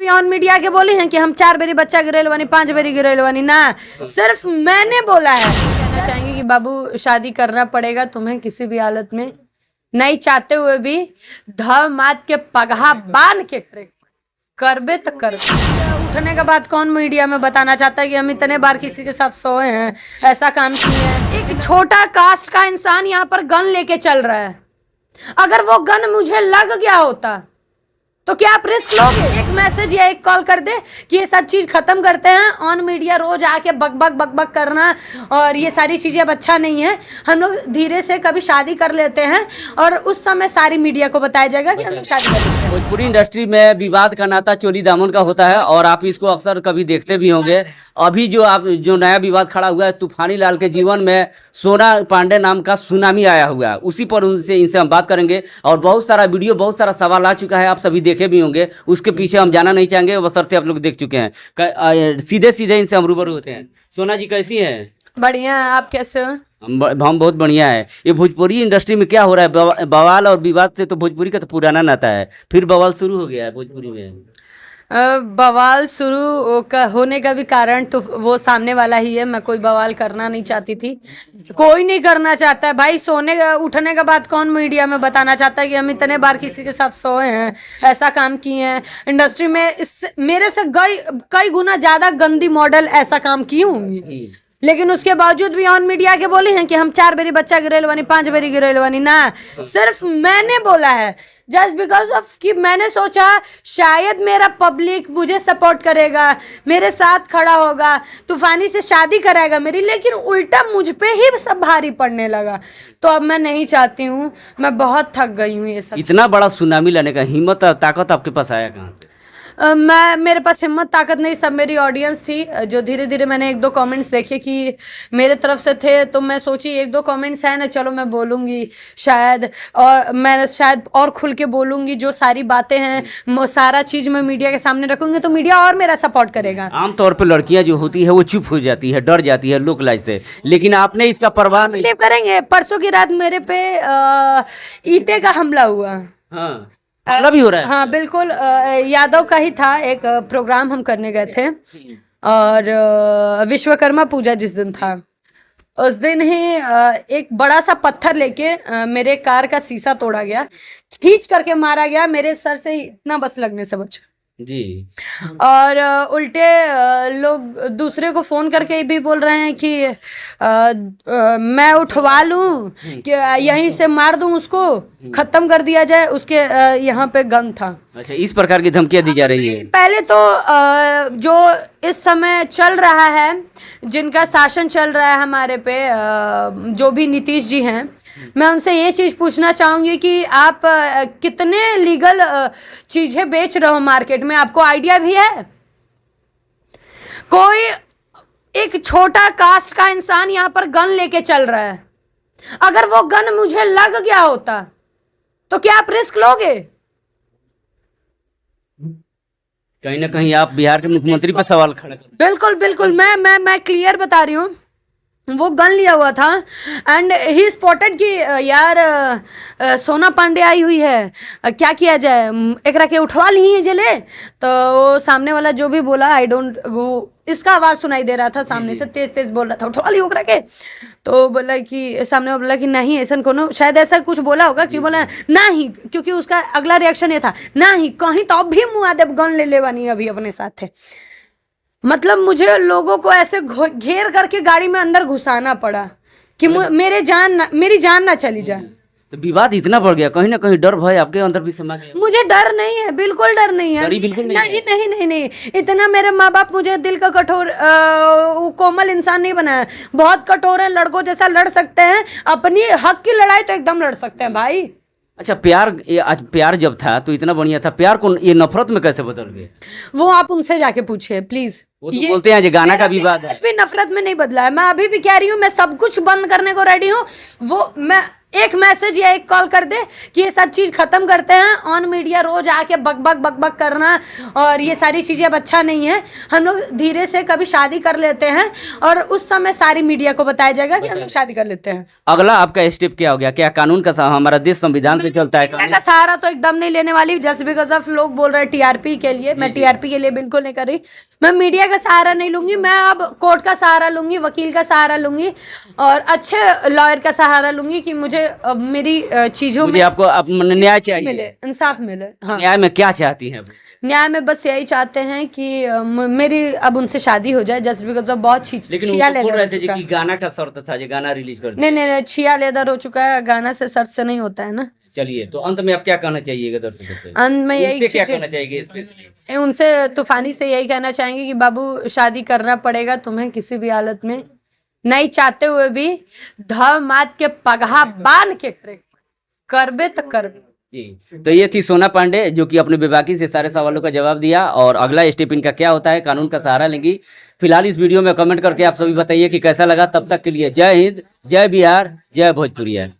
भी on media के बोली हैं कि हम 4 बेरी बच्चा गिरेल बानी, 5 बेरी गिरेल बानी ना, सिर्फ मैंने बोला है। कहना चाहेंगे कि बाबू शादी करना पड़ेगा तुम्हें किसी भी हालत में, नहीं चाहते हुए भी धर्म मात के पगहा बांध के करबे तो करबे। उठने के बाद कौन मीडिया में बताना चाहता है कि हम इतने बार किसी के साथ सोए हैं, ऐसा काम किए हैं। एक छोटा कास्ट का इंसान यहाँ पर गन लेके चल रहा है, अगर वो गन मुझे लग गया होता तो क्या आप रिस्क लोगे? एक मैसेज या एक कॉल कर दे कि ये सब चीज खत्म करते हैं, ऑन मीडिया रोज आके बक बक करना और ये सारी चीजें अब अच्छा नहीं है। हम लोग धीरे से कभी शादी कर लेते हैं और उस समय सारी मीडिया को बताया जाएगा कि हम लोग शादी कर लेते हैं। भोजपुरी इंडस्ट्री में विवाद का नाता चोरी दामन का होता है और आप इसको अक्सर कभी देखते भी होंगे। अभी जो नया विवाद खड़ा हुआ है, तूफानी लाल के जीवन में सोना पांडे नाम का सुनामी आया हुआ है, उसी पर इनसे हम बात करेंगे। और बहुत सारा वीडियो, बहुत सारा सवाल आ चुका है, आप सभी देखे भी होंगे, उसके पीछे हम जाना नहीं चाहेंगे, बशर्ते आप लोग देख चुके हैं। सीधे इनसे हम रूबरू होते हैं। सोना जी कैसी हैं? बढ़िया, आप कैसे हो? हम बहुत बढ़िया है। ये भोजपुरी इंडस्ट्री में क्या हो रहा है? बवाल और विवाद से तो भोजपुरी का तो पुराना नाता है, फिर बवाल शुरू हो गया है भोजपुरी में। बवाल शुरू होने का भी कारण तो वो सामने वाला ही है। मैं कोई बवाल करना नहीं चाहती थी, कोई नहीं करना चाहता है भाई। उठने के बाद कौन मीडिया में बताना चाहता है कि हम इतने बार किसी के साथ सोए हैं, ऐसा काम किए हैं। इंडस्ट्री में इससे मेरे से कई गुना ज्यादा गंदी मॉडल ऐसा काम की होंगी, लेकिन उसके बावजूद भी ऑन मीडिया के बोली हैं कि हम 4 बेरी बच्चा गिरेल बानी, 5 बेरी गिरेल बानी ना, सिर्फ मैंने बोला है। जस्ट बिकॉज ऑफ कि मैंने सोचा शायद मेरा पब्लिक मुझे सपोर्ट करेगा, मेरे साथ खड़ा होगा, तूफानी से शादी कराएगा मेरी, लेकिन उल्टा मुझ पे ही सब भारी पड़ने लगा। तो अब मैं नहीं चाहती हूँ, मैं बहुत थक गई हूँ ये सब। इतना बड़ा सुनामी लाने का हिम्मत और ताकत आपके पास आया कहाँ से? मेरे पास हिम्मत ताकत नहीं, सब मेरी ऑडियंस थी। जो धीरे धीरे मैंने 1-2 कमेंट्स देखे कि मेरे तरफ से थे, तो मैं सोची 1-2 कमेंट्स हैं ना, चलो मैं बोलूँगी शायद, और मैं शायद और खुल के बोलूँगी। जो सारी बातें हैं, सारा चीज़ मैं मीडिया के सामने रखूँगी तो मीडिया और मेरा सपोर्ट करेगा। आमतौर पर लड़कियां जो होती है वो चुप हो जाती है, डर जाती है लोक लाइफ से, लेकिन आपने इसका परवाह नहीं। बिलीव करेंगे, परसों की रात मेरे पे ईंटे का हमला हुआ। हाँ, हमला भी हो रहा है? हाँ बिल्कुल, यादव का ही था। एक प्रोग्राम हम करने गए थे और विश्वकर्मा पूजा जिस दिन था, उस दिन ही एक बड़ा सा पत्थर लेके मेरे कार का शीशा तोड़ा गया, खींच करके मारा गया। मेरे सर से इतना बस लगने से बचा जी। और उल्टे लोग दूसरे को फोन करके भी बोल रहे हैं कि मैं उठवा लूं, कि यहीं से मार दूं, उसको खत्म कर दिया जाए, उसके यहाँ पे गन था। अच्छा, इस प्रकार की धमकियां दी जा रही है। पहले तो जो इस समय चल रहा है, जिनका शासन चल रहा है हमारे पे, जो भी नीतीश जी हैं, मैं उनसे ये चीज़ पूछना चाहूँगी कि आप कितने लीगल चीज़ें बेच रहे हो मार्केट में, आपको आइडिया भी है? कोई एक छोटा कास्ट का इंसान यहाँ पर गन लेके चल रहा है, अगर वो गन मुझे लग गया होता तो क्या आप रिस्क लोगे? कहीं ना कहीं आप बिहार के मुख्यमंत्री पर सवाल खड़ा कर। बिल्कुल बिल्कुल, मैं क्लियर बता रही हूँ। वो गन लिया हुआ था एंड ही स्पॉटेड कि यार सोना पांडे आई हुई है, क्या किया जाए, एकरा के उठवा ली है जले। तो वो सामने वाला जो भी बोला, आई डोंट, वो इसका आवाज़ सुनाई दे रहा था सामने से, तेज तेज बोल रहा था, उठवा ली ओकरा के। तो बोला कि सामने वाला बोला कि नहीं ऐसा कोनो, शायद ऐसा कुछ बोला होगा। क्यों बोला नहीं, क्योंकि उसका अगला रिएक्शन ये था, नहीं कहीं तो अब भी मुआदेब गन ले लेवानी अभी अपने साथ है। मतलब मुझे लोगों को ऐसे घेर करके गाड़ी में अंदर घुसाना पड़ा कि मेरी जान ना चली जाए। तो विवाद इतना बढ़ गया, कहीं ना कहीं डर भय आपके अंदर भी समा गया? मुझे डर नहीं है, बिल्कुल डर नहीं है। बिल्कुल नहीं नहीं नहीं नहीं, इतना मेरे माँ बाप मुझे दिल का कठोर कोमल इंसान नहीं बनाया। बहुत कठोर है, लड़कों जैसा लड़ सकते हैं, अपनी हक की लड़ाई तो एकदम लड़ सकते हैं भाई। अच्छा, प्यार जब था तो इतना बढ़िया था, प्यार को ये नफरत में कैसे बदल गया? वो आप उनसे जाके पूछिए प्लीज। वो तो बोलते हैं जो गाना का विवाद है, भी नफरत में नहीं बदला है। मैं अभी भी कह रही हूँ, मैं सब कुछ बंद करने को रेडी हूँ। वो मैं एक मैसेज या एक कॉल कर दे कि ये सब चीज़ खत्म करते हैं। ऑन मीडिया रोज आके बक बक बक बक करना और ये सारी चीज़ें अब अच्छा नहीं है। हम लोग धीरे से कभी शादी कर लेते हैं और उस समय सारी मीडिया को बताया जाएगा कि हम लोग शादी कर लेते हैं। अगला आपका स्टेप क्या हो गया? क्या कानून का हमारा देश संविधान से चलता है? मीडिया का सहारा तो एकदम नहीं लेने वाली, जस्ट बिकॉज ऑफ लोग बोल रहे हैं टीआरपी के लिए। मैं टीआरपी के लिए बिल्कुल नहीं कर रही। मैं मीडिया का सहारा नहीं लूंगी। मैं अब कोर्ट का सहारा लूंगी, वकील का सहारा लूंगी और अच्छे लॉयर का सहारा लूंगी कि मुझे मेरी चीजों मुझे में आपको न्याय चाहिए, मिले, इंसाफ मिले। हाँ, न्याय में क्या चाहती हैं? न्याय में बस यही चाहते हैं कि मेरी अब उनसे शादी हो जाए, जस्ट बिकॉज ऑफ बहुत लेकिन छिया वो तो बोल लेदर रहे हो थे चुका कि गाना का शर्त था, जो गाना रिलीज कर नहीं नहीं नहीं, छिया लेदर हो चुका है। गाना से शर्त से नहीं होता है ना। चलिए, तो अंत में आप क्या कहना चाहिएगा दर्शकों से? अंत में यही उनसे क्या चीजें- कहना चाहिए स्पेशली? उनसे तूफानी से यही कहना चाहेंगे कि बाबू शादी करना पड़ेगा तुम्हें किसी भी हालत में, नहीं चाहते हुए भी धमात के पगहा बांध के करबे तो करबे। जी, तो ये थी सोना पांडे जो कि अपने बेबाकी से सारे सवालों का जवाब दिया। और अगला स्टेप इनका क्या होता है, कानून का सहारा लेंगी। फिलहाल इस वीडियो में कमेंट करके आप सभी बताइए कि कैसा लगा। तब तक के लिए जय हिंद, जय बिहार, जय भोजपुरिया।